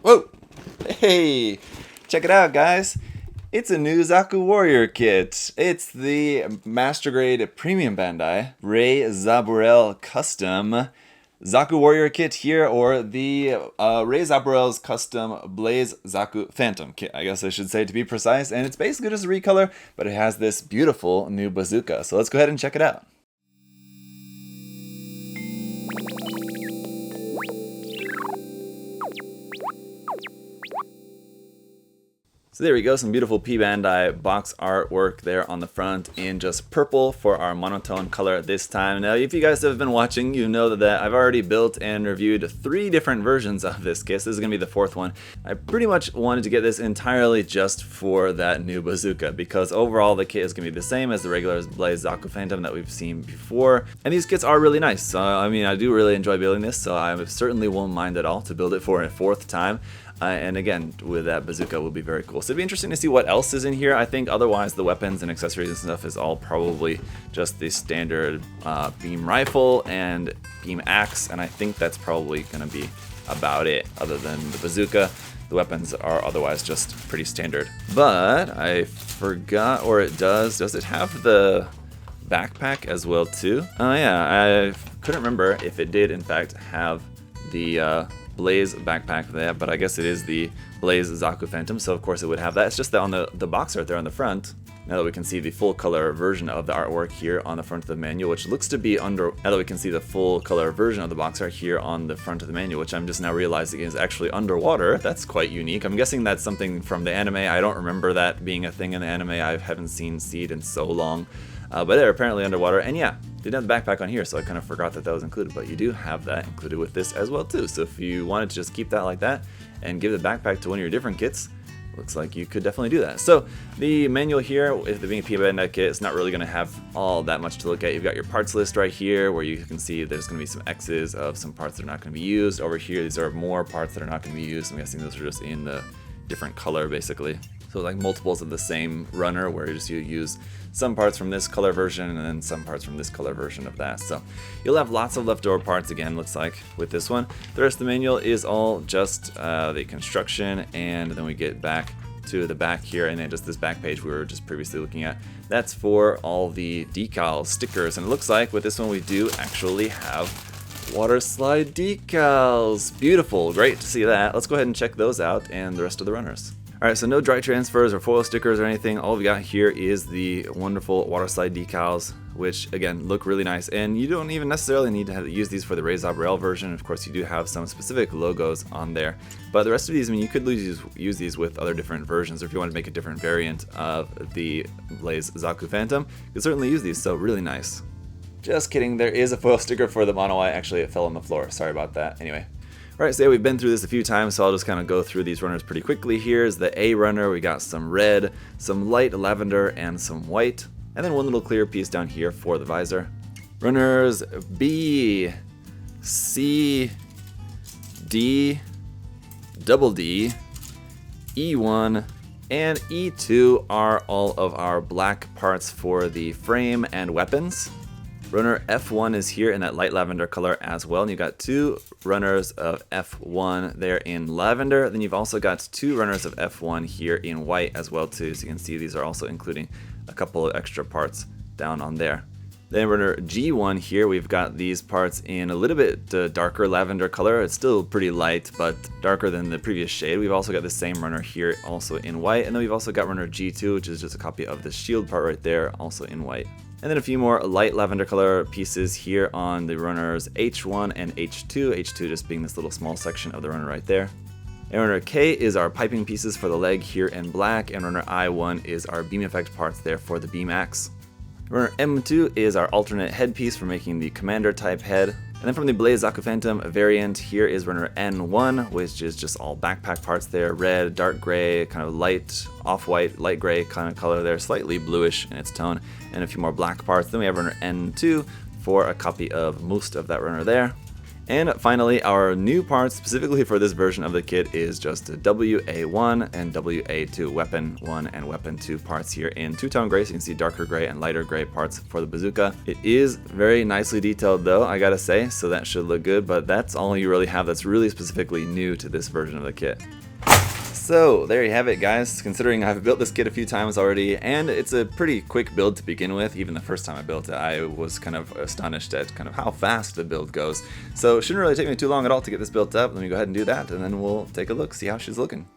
Whoa! Hey! Check it out, guys! It's a new Zaku Warrior kit. It's the Master Grade Premium Bandai Rey Za Burrel Custom Zaku Warrior kit here, or the Rey Za Burrel Custom Blaze Zaku Phantom kit, I guess I should say, to be precise. And it's basically just a recolor, but it has this beautiful new bazooka. So let's go ahead and check it out. So there we go, some beautiful P-Bandai box artwork there on the front in just purple for our monotone color this time. Now, if you guys have been watching, you know that I've already built and reviewed 3 different versions of this kit. This is going to be the 4th one. I pretty much wanted to get this entirely just for that new bazooka, because overall the kit is going to be the same as the regular Blaze Zaku Phantom that we've seen before. And these kits are really nice. So, I mean, I do really enjoy building this, so I certainly won't mind at all to build it for a 4th time. And again, with that bazooka will be very cool. So it'd be interesting to see what else is in here. I think otherwise the weapons and accessories and stuff is all probably just the standard beam rifle and beam axe, and I think that's probably going to be about it. Other than the bazooka, the weapons are otherwise just pretty standard. But I forgot, or it does it have the backpack as well too? Oh yeah, I couldn't remember if it did in fact have the Blaze backpack there, but I guess it is the Blaze Zaku Phantom, so of course it would have that. It's just that on the box art there on the front, now that we can see the full color version of the artwork here on the front of the manual, which looks to be now that we can see the full color version of the box art here on the front of the manual, which I'm just now realizing is actually underwater. That's quite unique. I'm guessing that's something from the anime. I don't remember that being a thing in the anime. I haven't seen Seed in so long. But they're apparently underwater, and yeah, didn't have the backpack on here, so I kind of forgot that was included, but you do have that included with this as well too. So if you wanted to just keep that like that and give the backpack to one of your different kits, looks like you could definitely do that. So the manual here, with it being a P-Bandai kit, it's not really going to have all that much to look at. You've got your parts list right here, where you can see there's going to be some X's of some parts that are not going to be used. Over here, these are more parts that are not going to be used. I'm guessing those are just in the different color, basically. So like multiples of the same runner, where you use some parts from this color version and then some parts from this color version of that. So you'll have lots of leftover parts again, looks like, with this one. The rest of the manual is all just the construction, and then we get back to the back here, and then just this back page we were just previously looking at. That's for all the decals, stickers, and it looks like with this one we do actually have water slide decals. Beautiful, great to see that. Let's go ahead and check those out and the rest of the runners. Alright, so no dry transfers or foil stickers or anything. All we got here is the wonderful water slide decals, which again look really nice. And you don't even necessarily need to use these for the Rey Za Burrel version. Of course, you do have some specific logos on there. But the rest of these, I mean, you could use these with other different versions, or if you want to make a different variant of the Blaze Zaku Phantom, you could certainly use these, so really nice. Just kidding, there is a foil sticker for the mono eye. Actually, it fell on the floor. Sorry about that. Anyway. Alright, so yeah, we've been through this a few times, so I'll just kind of go through these runners pretty quickly. Here's the A runner. We got some red, some light lavender, and some white. And then one little clear piece down here for the visor. Runners B, C, D, double D, E1, and E2 are all of our black parts for the frame and weapons. Runner F1 is here in that light lavender color as well, and you've got 2 runners of F1 there in lavender. Then you've also got 2 runners of F1 here in white as well too. So you can see these are also including a couple of extra parts down on there. Then runner G1 here, we've got these parts in a little bit darker lavender color. It's still pretty light, but darker than the previous shade. We've also got the same runner here also in white, and then we've also got runner G2, which is just a copy of the shield part right there, also in white. And then a few more light lavender color pieces here on the runners H1 and H2. H2 just being this little small section of the runner right there. And runner K is our piping pieces for the leg here in black, and runner I1 is our beam effect parts there for the beam axe. Runner M2 is our alternate headpiece for making the commander type head. And then from the Blaze Zaku Phantom variant, here is runner N1, which is just all backpack parts there, red, dark gray, kind of light, off-white, light gray kind of color there, slightly bluish in its tone, and a few more black parts. Then we have runner N2 for a copy of most of that runner there. And finally, our new parts specifically for this version of the kit is just WA1 and WA2, Weapon 1 and Weapon 2 parts here in two-tone gray, so you can see darker gray and lighter gray parts for the bazooka. It is very nicely detailed though, I gotta say, so that should look good, but that's all you really have that's really specifically new to this version of the kit. So there you have it, guys. Considering I've built this kit a few times already, and it's a pretty quick build to begin with. Even the first time I built it, I was kind of astonished at kind of how fast the build goes. So it shouldn't really take me too long at all to get this built up. Let me go ahead and do that, and then we'll take a look, see how she's looking.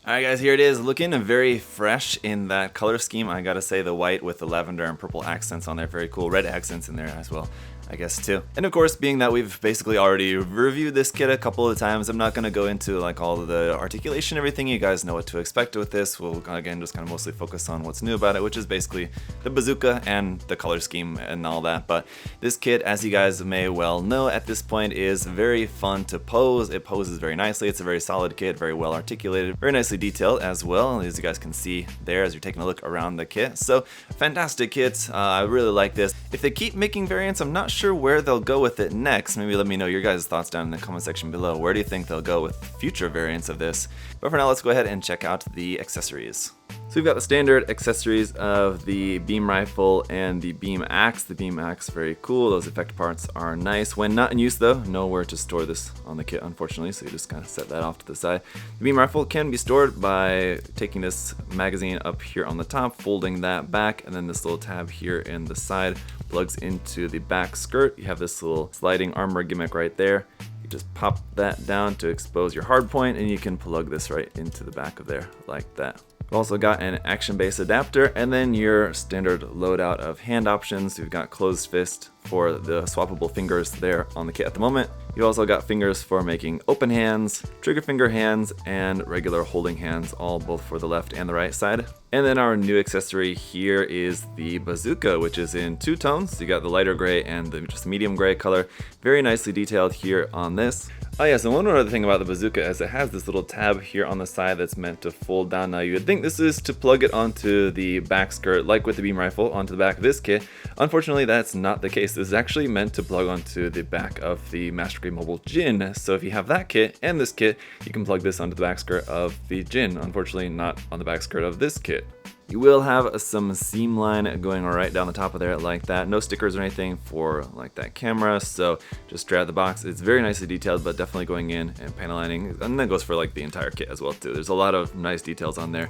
Alright guys, here it is, looking very fresh in that color scheme. I gotta say, the white with the lavender and purple accents on there, very cool. Red accents in there as well, I guess too. And of course, being that we've basically already reviewed this kit a couple of times, I'm not going to go into like all of the articulation, everything. You guys know what to expect with this. We'll again just kind of mostly focus on what's new about it, which is basically the bazooka and the color scheme and all that. But this kit, as you guys may well know at this point, is very fun to pose. It poses very nicely. It's a very solid kit, very well articulated, very nicely detailed as well, as you guys can see there as you're taking a look around the kit. So fantastic kit. I really like this. If they keep making variants, I'm not sure where they'll go with it next. Maybe let me know your guys' thoughts down in the comment section below. Where do you think they'll go with future variants of this? But for now, let's go ahead and check out the accessories. So we've got the standard accessories of the beam rifle and the beam axe. The beam axe, very cool. Those effect parts are nice. When not in use though, nowhere to store this on the kit, unfortunately, so you just kind of set that off to the side. The beam rifle can be stored by taking this magazine up here on the top, folding that back, and then this little tab here in the side plugs into the back skirt. You have this little sliding armor gimmick right there. You just pop that down to expose your hard point, and you can plug this right into the back of there like that. We've also got an action base adapter, and then your standard loadout of hand options. We've got closed fist for the swappable fingers there on the kit at the moment. You've also got fingers for making open hands, trigger finger hands, and regular holding hands, all both for the left and the right side. And then our new accessory here is the bazooka, which is in two tones. So you got the lighter gray and the just medium gray color. Very nicely detailed here on this. Oh yeah, so one other thing about the bazooka is it has this little tab here on the side that's meant to fold down. Now you would think this is to plug it onto the back skirt, like with the beam rifle, onto the back of this kit. Unfortunately, that's not the case. This is actually meant to plug onto the back of the Master Grade Mobile Jin. So if you have that kit and this kit, you can plug this onto the back skirt of the Jin. Unfortunately, not on the back skirt of this kit. You will have some seam line going right down the top of there like that. No stickers or anything for like that camera, so just straight out of the box. It's very nicely detailed, but definitely going in and panel lining, and that goes for like the entire kit as well too. There's a lot of nice details on there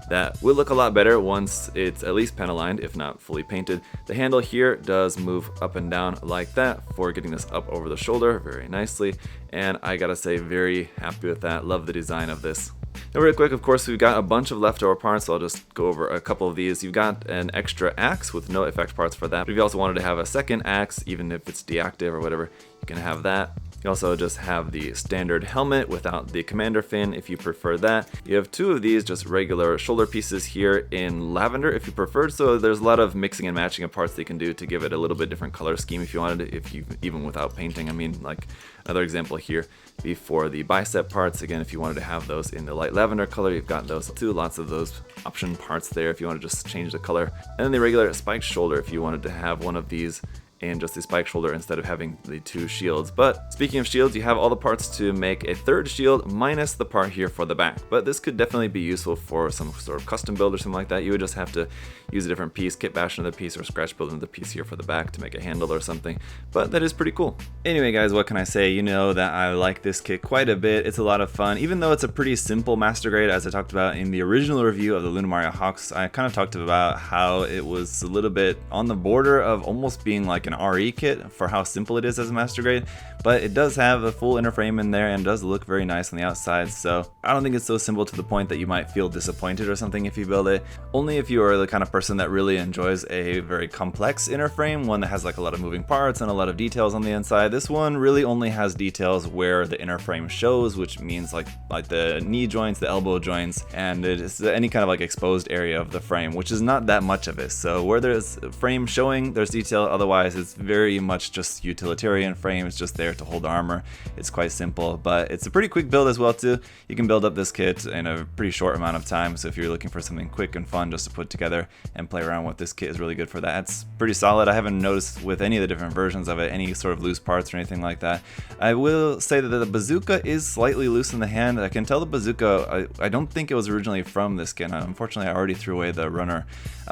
that will look a lot better once it's at least panel lined, if not fully painted. The handle here does move up and down like that for getting this up over the shoulder very nicely, and I gotta say, very happy with that. Love the design of this. Now real quick, of course, we've got a bunch of leftover parts, so I'll just go over a couple of these. You've got an extra axe with no effect parts for that, but if you also wanted to have a second axe, even if it's deactive or whatever, you can have that. You also just have the standard helmet without the commander fin if you prefer that. You have two of these just regular shoulder pieces here in lavender if you preferred, so there's a lot of mixing and matching of parts that you can do to give it a little bit different color scheme if you wanted it, if you even without painting. I mean, like another example here be for the bicep parts. Again, if you wanted to have those in the light lavender color, you've got those too. Lots of those option parts there if you want to just change the color. And then the regular spiked shoulder if you wanted to have one of these and just the spike shoulder instead of having the two shields. But speaking of shields, you have all the parts to make a third shield minus the part here for the back. But this could definitely be useful for some sort of custom build or something like that. You would just have to use a different piece, kit bash another piece, or scratch build another piece here for the back to make a handle or something. But that is pretty cool. Anyway guys, what can I say? You know that I like this kit quite a bit. It's a lot of fun. Even though it's a pretty simple master grade, as I talked about in the original review of the Luna Mario Hawks, I kind of talked about how it was a little bit on the border of almost being like an RE kit for how simple it is as a master grade, but it does have a full inner frame in there and does look very nice on the outside, so I don't think it's so simple to the point that you might feel disappointed or something if you build it. Only if you are the kind of person that really enjoys a very complex inner frame, one that has like a lot of moving parts and a lot of details on the inside. This one really only has details where the inner frame shows, which means like the knee joints, the elbow joints, and it is any kind of like exposed area of the frame, which is not that much of it. So where there's frame showing, there's detail. Otherwise, guys, it's very much just utilitarian frame. It's just there to hold armor. It's quite simple, but it's a pretty quick build as well too. You can build up this kit in a pretty short amount of time, so if you're looking for something quick and fun just to put together and play around with, this kit is really good for that. It's pretty solid. I haven't noticed with any of the different versions of it any sort of loose parts or anything like that. I will say that the bazooka is slightly loose in the hand. I can tell the bazooka, I don't think it was originally from this skin. Unfortunately, I already threw away the runner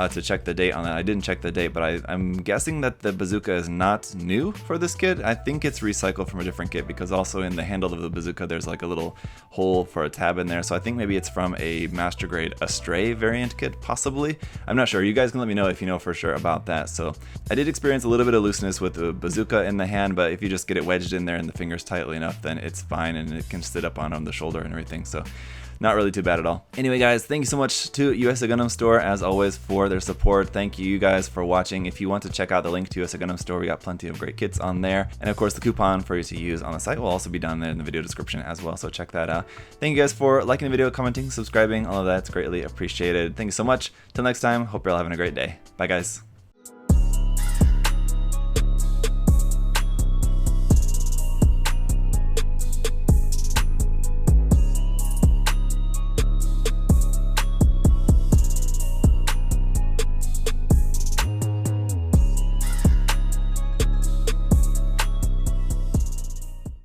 to check the date on that. I didn't check the date, but I'm guessing that the bazooka is not new for this kit. I think it's recycled from a different kit, because also in the handle of the bazooka there's like a little hole for a tab in there, so I think maybe it's from a master grade Astray variant kit, possibly. I'm not sure. You guys can let me know if you know for sure about that. So I did experience a little bit of looseness with the bazooka in the hand, but if you just get it wedged in there and the fingers tightly enough, then it's fine and it can sit up on the shoulder and everything. So not really too bad at all. Anyway guys, thank you so much to USA Gundam Store as always for their support. Thank you guys for watching. If you want to check out the link to USA Gundam Store, we got plenty of great kits on there. And of course the coupon for you to use on the site will also be down there in the video description as well, so check that out. Thank you guys for liking the video, commenting, subscribing, all of that's greatly appreciated. Thank you so much. Till next time, hope you're all having a great day. Bye guys.